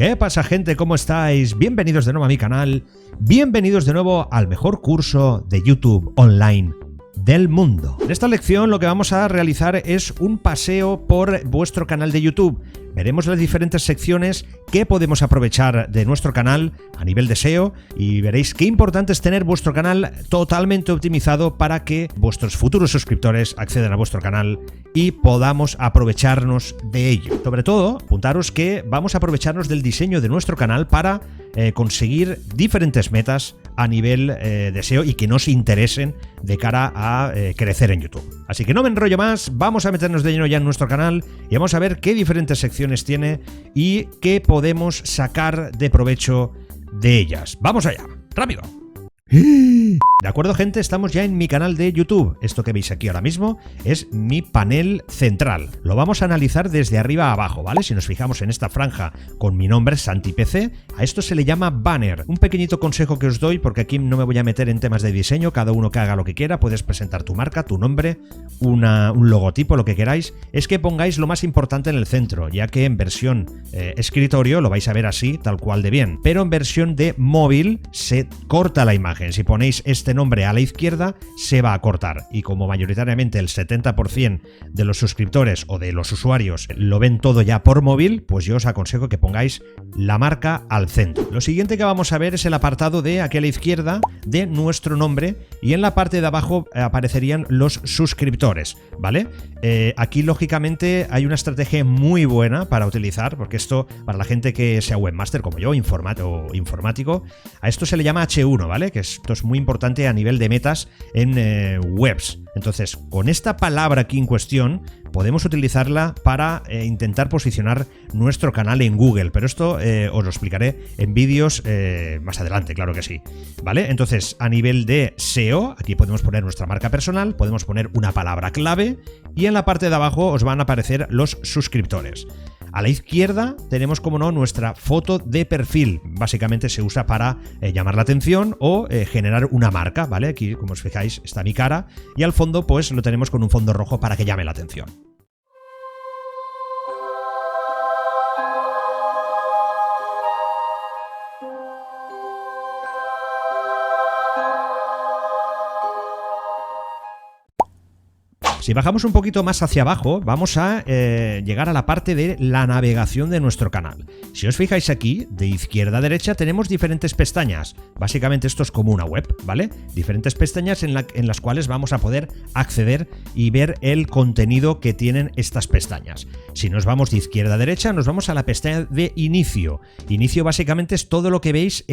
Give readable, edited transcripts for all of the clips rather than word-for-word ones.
¿Qué pasa, gente? ¿Cómo estáis? Bienvenidos de nuevo a mi canal, bienvenidos de nuevo al mejor curso de YouTube online del mundo. En esta lección lo que vamos a realizar es un paseo por vuestro canal de YouTube. Veremos las diferentes secciones que podemos aprovechar de nuestro canal a nivel de SEO y veréis qué importante es tener vuestro canal totalmente optimizado para que vuestros futuros suscriptores accedan a vuestro canal y podamos aprovecharnos de ello. Sobre todo, apuntaros que vamos a aprovecharnos del diseño de nuestro canal para conseguir diferentes metas a nivel de SEO y que nos interesen de cara a crecer en YouTube. Así que no me enrollo más, vamos a meternos de lleno ya en nuestro canal y vamos a ver qué diferentes secciones tiene y qué podemos sacar de provecho de ellas. ¡Vamos allá! ¡Rápido! De acuerdo, gente, estamos ya en mi canal de YouTube. Esto que veis aquí ahora mismo es mi panel central. Lo vamos a analizar desde arriba a abajo, ¿vale? Si nos fijamos en esta franja con mi nombre, SantiPC, a esto se le llama banner. Un pequeñito consejo que os doy, porque aquí no me voy a meter en temas de diseño, cada uno que haga lo que quiera, puedes presentar tu marca, tu nombre, un logotipo, lo que queráis, es que pongáis lo más importante en el centro, ya que en versión escritorio lo vais a ver así, tal cual de bien, pero en versión de móvil se corta la imagen. Si ponéis este nombre a la izquierda, se va a cortar. Y como mayoritariamente el 70% de los suscriptores o de los usuarios lo ven todo ya por móvil, pues yo os aconsejo que pongáis la marca al centro. Lo siguiente que vamos a ver es el apartado de aquí a la izquierda de nuestro nombre y en la parte de abajo aparecerían los suscriptores, ¿vale? Aquí lógicamente hay una estrategia muy buena para utilizar, porque esto para la gente que sea webmaster como yo, informático, a esto se le llama H1, ¿vale? Que esto es muy importante a nivel de metas en webs. Entonces, con esta palabra aquí en cuestión, podemos utilizarla para intentar posicionar nuestro canal en Google, pero esto os lo explicaré en vídeos más adelante, claro que sí, ¿vale? Entonces, a nivel de SEO, aquí podemos poner nuestra marca personal, podemos poner una palabra clave y en la parte de abajo os van a aparecer los suscriptores. A la izquierda tenemos, como no, nuestra foto de perfil. Básicamente se usa para llamar la atención o generar una marca, ¿vale? Aquí, como os fijáis, está mi cara y al fondo pues lo tenemos con un fondo rojo para que llame la atención. Si bajamos un poquito más hacia abajo, vamos a llegar a la parte de la navegación de nuestro canal. Si os fijáis aquí, de izquierda a derecha, tenemos diferentes pestañas. Básicamente esto es como una web, ¿vale? Diferentes pestañas en las cuales vamos a poder acceder y ver el contenido que tienen estas pestañas. Si nos vamos de izquierda a derecha, nos vamos a la pestaña de inicio. Inicio básicamente es todo lo que veis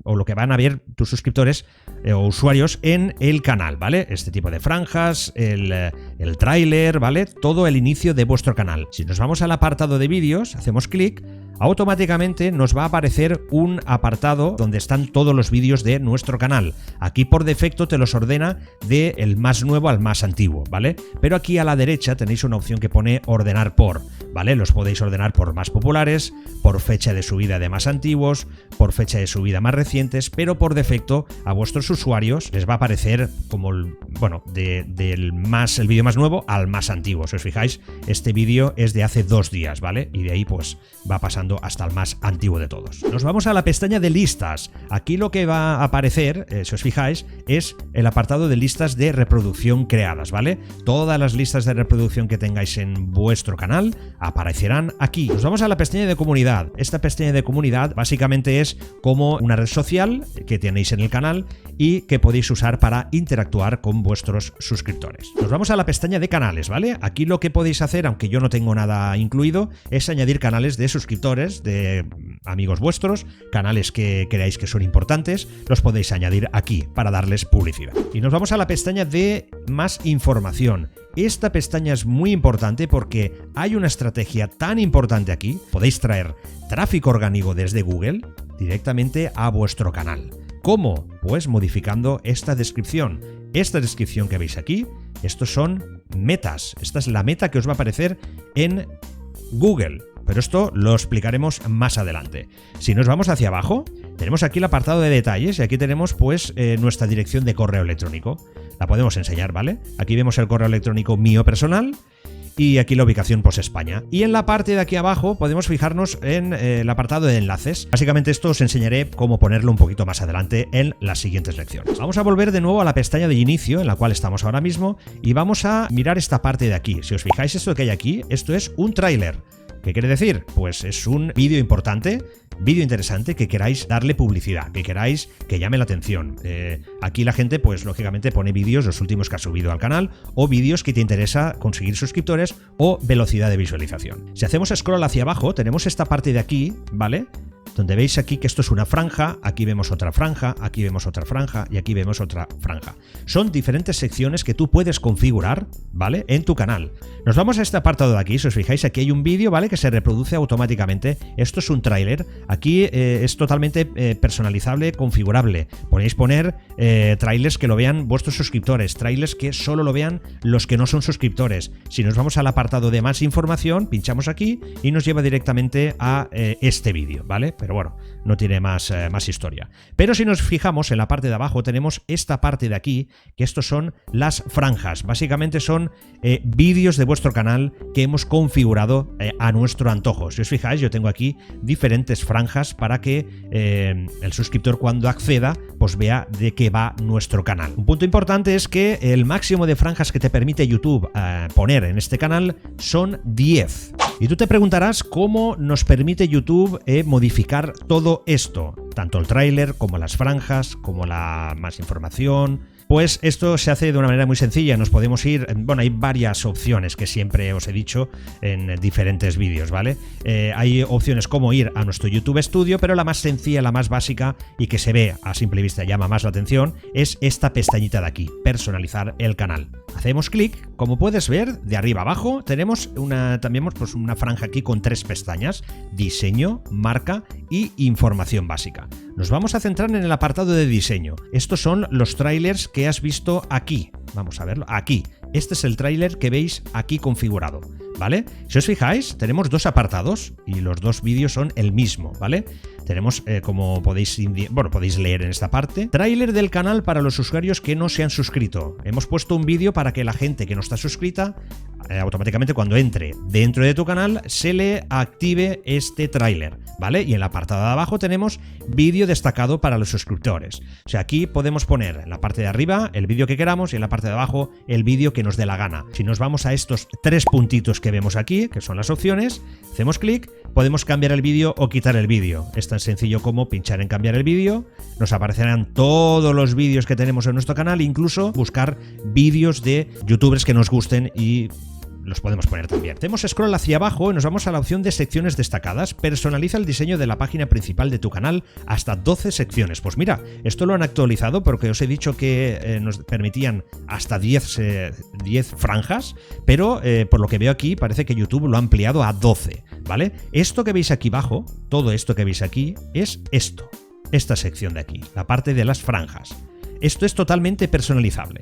o lo que van a ver tus suscriptores o usuarios en el canal, ¿vale? Este tipo de franjas, el tráiler, ¿vale? Todo el inicio de vuestro canal. Si nos vamos al apartado de vídeos, hacemos clic, automáticamente nos va a aparecer un apartado donde están todos los vídeos de nuestro canal. Aquí por defecto te los ordena del más nuevo al más antiguo, ¿vale? Pero aquí a la derecha tenéis una opción que pone ordenar por, ¿vale? Los podéis ordenar por más populares, por fecha de subida de más antiguos, por fecha de subida más recientes, pero por defecto a vuestros usuarios les va a aparecer como, el vídeo más nuevo al más antiguo. Si os fijáis, este vídeo es de hace 2 días, ¿vale? Y de ahí pues va pasando hasta el más antiguo de todos. Nos vamos a la pestaña de listas. Aquí lo que va a aparecer, si os fijáis, es el apartado de listas de reproducción creadas, ¿vale? Todas las listas de reproducción que tengáis en vuestro canal aparecerán aquí. Nos vamos a la pestaña de comunidad. Esta pestaña de comunidad básicamente es como una red social que tenéis en el canal y que podéis usar para interactuar con vuestros suscriptores. Nos vamos a la pestaña de canales, ¿vale? Aquí lo que podéis hacer, aunque yo no tengo nada incluido, es añadir canales de suscriptores, de amigos vuestros, canales que creáis que son importantes, los podéis añadir aquí para darles publicidad. Y nos vamos a la pestaña de más información. Esta pestaña es muy importante porque hay una estrategia tan importante aquí. Podéis traer tráfico orgánico desde Google directamente a vuestro canal. ¿Cómo? Pues modificando esta descripción. Esta descripción que veis aquí, estos son metas. Esta es la meta que os va a aparecer en Google. Pero esto lo explicaremos más adelante. Si nos vamos hacia abajo, tenemos aquí el apartado de detalles y aquí tenemos pues nuestra dirección de correo electrónico. La podemos enseñar, ¿vale? Aquí vemos el correo electrónico mío personal y aquí la ubicación pues España. Y en la parte de aquí abajo podemos fijarnos en el apartado de enlaces. Básicamente esto os enseñaré cómo ponerlo un poquito más adelante en las siguientes lecciones. Vamos a volver de nuevo a la pestaña de inicio en la cual estamos ahora mismo y vamos a mirar esta parte de aquí. Si os fijáis, esto que hay aquí, esto es un tráiler. ¿Qué quiere decir? Pues es un vídeo importante, vídeo interesante que queráis darle publicidad, que queráis que llame la atención. Aquí la gente, pues lógicamente pone vídeos, los últimos que ha subido al canal, o vídeos que te interesa conseguir suscriptores o velocidad de visualización. Si hacemos scroll hacia abajo, tenemos esta parte de aquí, ¿vale? Donde veis aquí que esto es una franja, aquí vemos otra franja, aquí vemos otra franja y aquí vemos otra franja. Son diferentes secciones que tú puedes configurar, ¿vale? En tu canal. Nos vamos a este apartado de aquí, si os fijáis, aquí hay un vídeo, ¿vale? Que se reproduce automáticamente. Esto es un tráiler. Aquí es totalmente personalizable, configurable. Podéis poner trailers que lo vean vuestros suscriptores, trailers que solo lo vean los que no son suscriptores. Si nos vamos al apartado de más información, pinchamos aquí y nos lleva directamente a este vídeo, ¿vale? Pero bueno, no tiene más historia. Pero si nos fijamos en la parte de abajo, tenemos esta parte de aquí, que estos son las franjas. Básicamente son vídeos de vuestro canal que hemos configurado a nuestro antojo. Si os fijáis, yo tengo aquí diferentes franjas para que el suscriptor cuando acceda, pues vea de qué va nuestro canal. Un punto importante es que el máximo de franjas que te permite YouTube poner en este canal son 10. Y tú te preguntarás cómo nos permite YouTube modificar todo esto, tanto el tráiler como las franjas, como la más información. Pues esto se hace de una manera muy sencilla, nos podemos ir, bueno, hay varias opciones que siempre os he dicho en diferentes vídeos, ¿vale? Hay opciones como ir a nuestro YouTube Studio, pero la más sencilla, la más básica y que se ve a simple vista, llama más la atención, es esta pestañita de aquí, personalizar el canal. Hacemos clic, como puedes ver, de arriba abajo tenemos también pues una franja aquí con 3 pestañas, diseño, marca y información básica. Nos vamos a centrar en el apartado de diseño. Estos son los trailers que has visto aquí. Vamos a verlo. Aquí. Este es el tráiler que veis aquí configurado, ¿vale? Si os fijáis, tenemos 2 apartados y los 2 vídeos son el mismo, ¿vale? Tenemos, como podéis leer en esta parte, tráiler del canal para los usuarios que no se han suscrito. Hemos puesto un vídeo para que la gente que no está suscrita, automáticamente cuando entre dentro de tu canal, se le active este tráiler, ¿vale? Y en la apartado de abajo tenemos vídeo destacado para los suscriptores. O sea, aquí podemos poner en la parte de arriba el vídeo que queramos y en la parte de abajo el vídeo que nos dé la gana. Si nos vamos a estos 3 puntitos que vemos aquí, que son las opciones, hacemos clic, podemos cambiar el vídeo o quitar el vídeo. Es tan sencillo como pinchar en cambiar el vídeo, nos aparecerán todos los vídeos que tenemos en nuestro canal, incluso buscar vídeos de youtubers que nos gusten y los podemos poner también. Hacemos scroll hacia abajo y nos vamos a la opción de secciones destacadas. Personaliza el diseño de la página principal de tu canal hasta 12 secciones. Pues mira, esto lo han actualizado porque os he dicho que nos permitían hasta 10 franjas, pero por lo que veo aquí parece que YouTube lo ha ampliado a 12, ¿vale? Esto que veis aquí abajo, todo esto que veis aquí, es esta sección de aquí, la parte de las franjas. Esto es totalmente personalizable.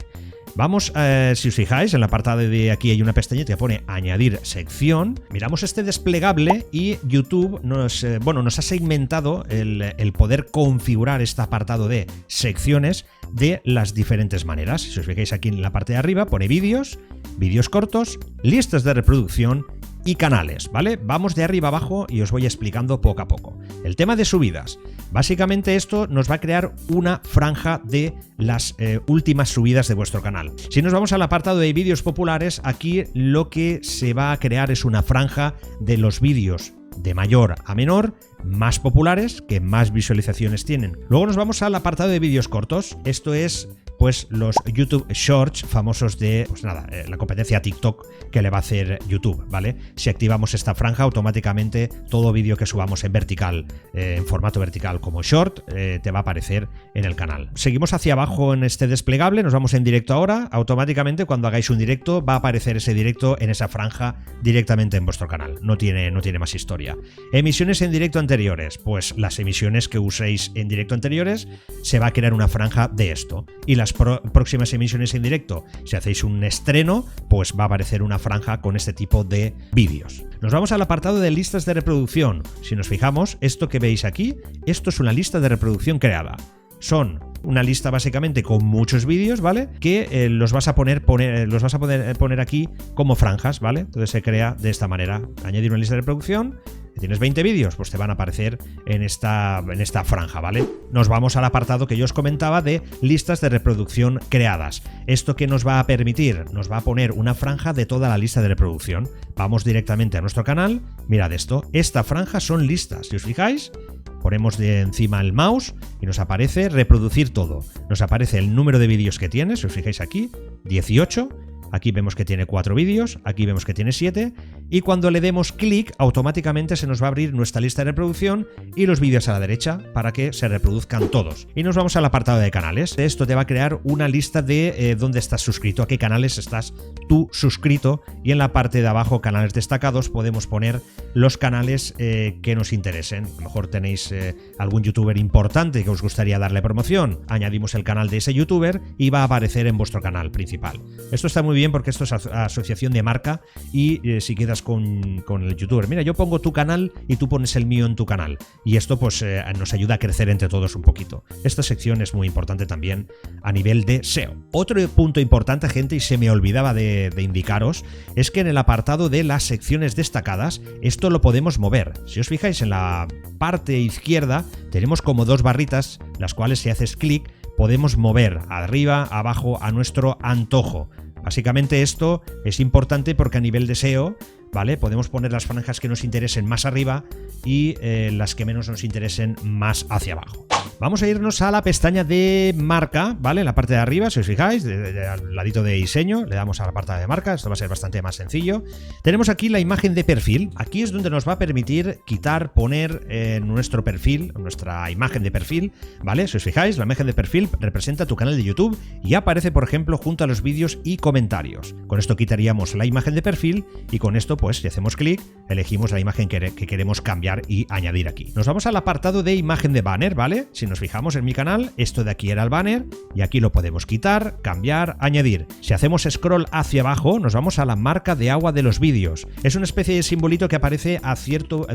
Vamos, si os fijáis, en la apartado de aquí hay una pestañita que pone añadir sección. Miramos este desplegable y YouTube nos ha segmentado el poder configurar este apartado de secciones de las diferentes maneras. Si os fijáis aquí en la parte de arriba pone vídeos, vídeos cortos, listas de reproducción y canales, ¿vale? Vamos de arriba abajo y os voy explicando poco a poco. El tema de subidas. Básicamente esto nos va a crear una franja de las últimas subidas de vuestro canal. Si nos vamos al apartado de vídeos populares, aquí lo que se va a crear es una franja de los vídeos de mayor a menor, más populares, que más visualizaciones tienen. Luego nos vamos al apartado de vídeos cortos. Esto es pues los YouTube Shorts famosos de, pues nada, la competencia TikTok que le va a hacer YouTube, ¿vale? Si activamos esta franja, automáticamente todo vídeo que subamos en vertical, en formato vertical como short, te va a aparecer en el canal. Seguimos hacia abajo en este desplegable, nos vamos en directo ahora. Automáticamente cuando hagáis un directo va a aparecer ese directo en esa franja directamente en vuestro canal. No tiene más historia. Emisiones en directo anteriores, pues las emisiones que uséis en directo anteriores se va a crear una franja de esto. Y las próximas emisiones en directo, si hacéis un estreno, pues va a aparecer una franja con este tipo de vídeos. Nos vamos al apartado de listas de reproducción. Si nos fijamos, esto que veis aquí, esto es una lista de reproducción creada. son una lista básicamente con muchos vídeos, ¿vale? Que los vas a poner aquí como franjas, ¿vale? Entonces se crea de esta manera. Añadir una lista de reproducción. Tienes 20 vídeos, pues te van a aparecer en esta franja, ¿vale? Nos vamos al apartado que yo os comentaba de listas de reproducción creadas. ¿Esto qué nos va a permitir? Nos va a poner una franja de toda la lista de reproducción. Vamos directamente a nuestro canal. Mirad esto. Esta franja son listas. Si os fijáis, ponemos de encima el mouse y nos aparece reproducir todo. Nos aparece el número de vídeos que tiene. Si os fijáis aquí, 18. Aquí vemos que tiene 4 vídeos, aquí vemos que tiene 7 y cuando le demos clic automáticamente se nos va a abrir nuestra lista de reproducción y los vídeos a la derecha para que se reproduzcan todos. Y nos vamos al apartado de canales. Esto te va a crear una lista de dónde estás suscrito, a qué canales estás tú suscrito y en la parte de abajo canales destacados podemos poner los canales que nos interesen. A lo mejor tenéis algún youtuber importante que os gustaría darle promoción. Añadimos el canal de ese youtuber y va a aparecer en vuestro canal principal. Esto está muy bien porque esto es asociación de marca y si quedas con el youtuber, mira, yo pongo tu canal y tú pones el mío en tu canal y esto pues nos ayuda a crecer entre todos un poquito. Esta sección es muy importante también a nivel de SEO. Otro punto importante, gente, y se me olvidaba de indicaros, es que en el apartado de las secciones destacadas esto lo podemos mover. Si os fijáis en la parte izquierda tenemos como 2 barritas, las cuales si haces clic podemos mover arriba, abajo a nuestro antojo. Básicamente esto es importante porque a nivel de SEO, ¿vale? Podemos poner las franjas que nos interesen más arriba y las que menos nos interesen más hacia abajo. Vamos a irnos a la pestaña de marca, ¿vale? En la parte de arriba, si os fijáis, al ladito de diseño, le damos a la parte de marca, esto va a ser bastante más sencillo. Tenemos aquí la imagen de perfil, aquí es donde nos va a permitir quitar, poner nuestro perfil, nuestra imagen de perfil, ¿vale? Si os fijáis, la imagen de perfil representa tu canal de YouTube y aparece, por ejemplo, junto a los vídeos y comentarios. Con esto quitaríamos la imagen de perfil y con esto, pues, si hacemos clic, elegimos la imagen que queremos cambiar y añadir aquí. Nos vamos al apartado de imagen de banner, ¿vale? Si nos fijamos en mi canal, esto de aquí era el banner y aquí lo podemos quitar, cambiar, añadir. Si hacemos scroll hacia abajo, nos vamos a la marca de agua de los vídeos. Es una especie de simbolito que aparece a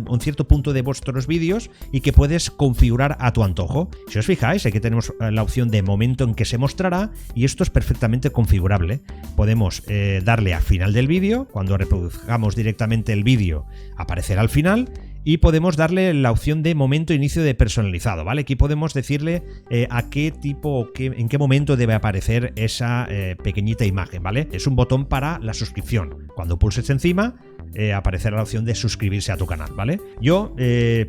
un cierto punto de vuestros vídeos y que puedes configurar a tu antojo. Si os fijáis, aquí tenemos la opción de momento en que se mostrará y esto es perfectamente configurable. Podemos darle a final del vídeo, cuando reproduzcamos directamente el vídeo aparecerá al final. Y podemos darle la opción de momento inicio de personalizado, ¿vale? Aquí podemos decirle a qué tipo o en qué momento debe aparecer esa pequeñita imagen, ¿vale? Es un botón para la suscripción. Cuando pulses encima, aparecerá la opción de suscribirse a tu canal, ¿vale? Yo,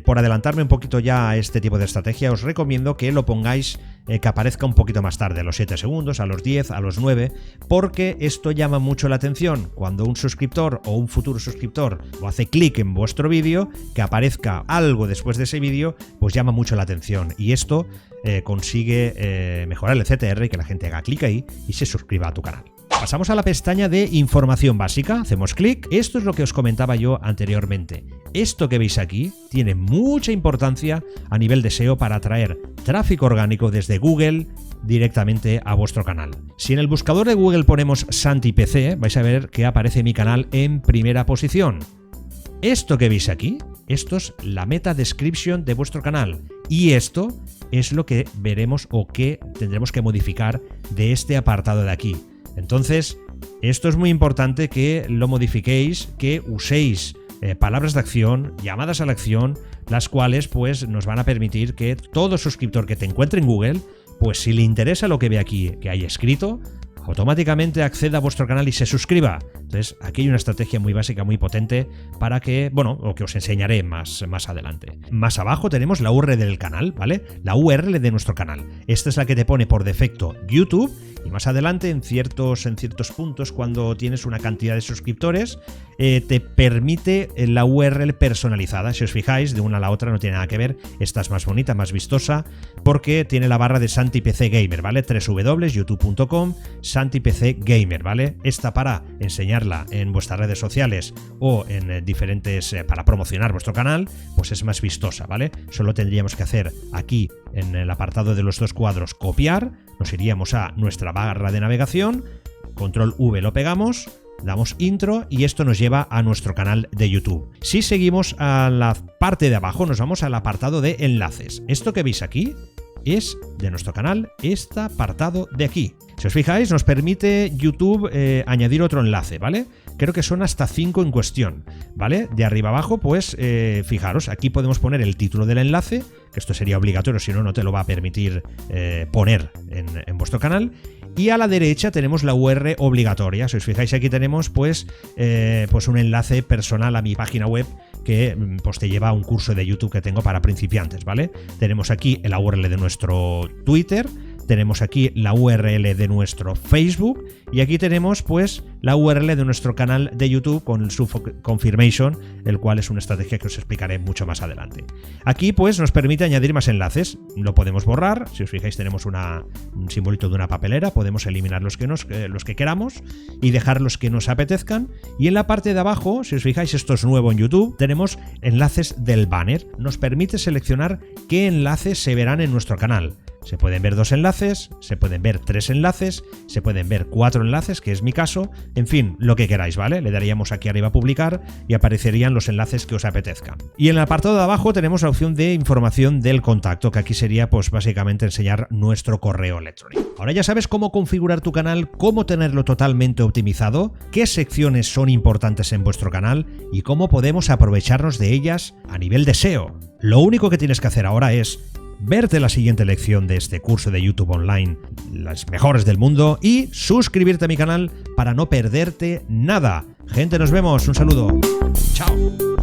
por adelantarme un poquito ya a este tipo de estrategia, os recomiendo que lo pongáis, que aparezca un poquito más tarde, a los 7 segundos, a los 10, a los 9, porque esto llama mucho la atención. Cuando un suscriptor o un futuro suscriptor o hace clic en vuestro vídeo, que aparezca algo después de ese vídeo, pues llama mucho la atención y esto consigue mejorar el CTR y que la gente haga clic ahí y se suscriba a tu canal. Pasamos a la pestaña de información básica, hacemos clic. Esto es lo que os comentaba yo anteriormente. Esto que veis aquí tiene mucha importancia a nivel de SEO para atraer tráfico orgánico desde Google directamente a vuestro canal. Si en el buscador de Google ponemos SantiPC, vais a ver que aparece mi canal en primera posición. Esto que veis aquí, esto es la meta description de vuestro canal y esto es lo que veremos o que tendremos que modificar de este apartado de aquí. Entonces, esto es muy importante que lo modifiquéis, que uséis palabras de acción, llamadas a la acción, las cuales pues nos van a permitir que todo suscriptor que te encuentre en Google, pues si le interesa lo que ve aquí que hay escrito, automáticamente acceda a vuestro canal y se suscriba. Entonces, aquí hay una estrategia muy básica, muy potente para que, bueno, o que os enseñaré más adelante. Más abajo tenemos la URL del canal, ¿vale? La URL de nuestro canal. Esta es la que te pone por defecto YouTube y más adelante en ciertos puntos, cuando tienes una cantidad de suscriptores, te permite la URL personalizada. Si os fijáis, de una a la otra no tiene nada que ver. Esta es más bonita, más vistosa, porque tiene la barra de SantiPC Gamer, ¿vale? www.youtube.com SantiPC Gamer, ¿vale? Esta para enseñarla en vuestras redes sociales o en diferentes para promocionar vuestro canal, pues es más vistosa, ¿vale? Solo tendríamos que hacer aquí en el apartado de los 2 cuadros copiar, nos iríamos a nuestra barra de navegación, control V lo pegamos, damos intro y esto nos lleva a nuestro canal de YouTube. Si seguimos a la parte de abajo, nos vamos al apartado de enlaces. Esto que veis aquí es de nuestro canal este apartado de aquí. Si os fijáis, nos permite YouTube añadir otro enlace, ¿vale? Creo que son hasta 5 en cuestión, ¿vale? De arriba abajo, pues fijaros, aquí podemos poner el título del enlace, que esto sería obligatorio, si no, no te lo va a permitir poner en vuestro canal. Y a la derecha tenemos la URL obligatoria. Si os fijáis, aquí tenemos pues un enlace personal a mi página web que pues te lleva a un curso de YouTube que tengo para principiantes, ¿vale? Tenemos aquí la URL de nuestro Twitter, tenemos aquí la URL de nuestro Facebook y aquí tenemos pues la URL de nuestro canal de YouTube con su confirmation, el cual es una estrategia que os explicaré mucho más adelante. Aquí pues nos permite añadir más enlaces, lo podemos borrar, si os fijáis tenemos un simbolito de una papelera, podemos eliminar los que queramos y dejar los que nos apetezcan, y en la parte de abajo, si os fijáis, esto es nuevo en YouTube, tenemos enlaces del banner, nos permite seleccionar qué enlaces se verán en nuestro canal. Se pueden ver 2 enlaces, se pueden ver 3 enlaces, se pueden ver 4 enlaces, que es mi caso, en fin, lo que queráis, ¿vale? Le daríamos aquí arriba a publicar y aparecerían los enlaces que os apetezcan. Y en el apartado de abajo tenemos la opción de información del contacto, que aquí sería pues básicamente enseñar nuestro correo electrónico. Ahora ya sabes cómo configurar tu canal, cómo tenerlo totalmente optimizado, qué secciones son importantes en vuestro canal y cómo podemos aprovecharnos de ellas a nivel de SEO. Lo único que tienes que hacer ahora es verte la siguiente lección de este curso de YouTube online, las mejores del mundo, y suscribirte a mi canal para no perderte nada. Gente, nos vemos. Un saludo. Chao.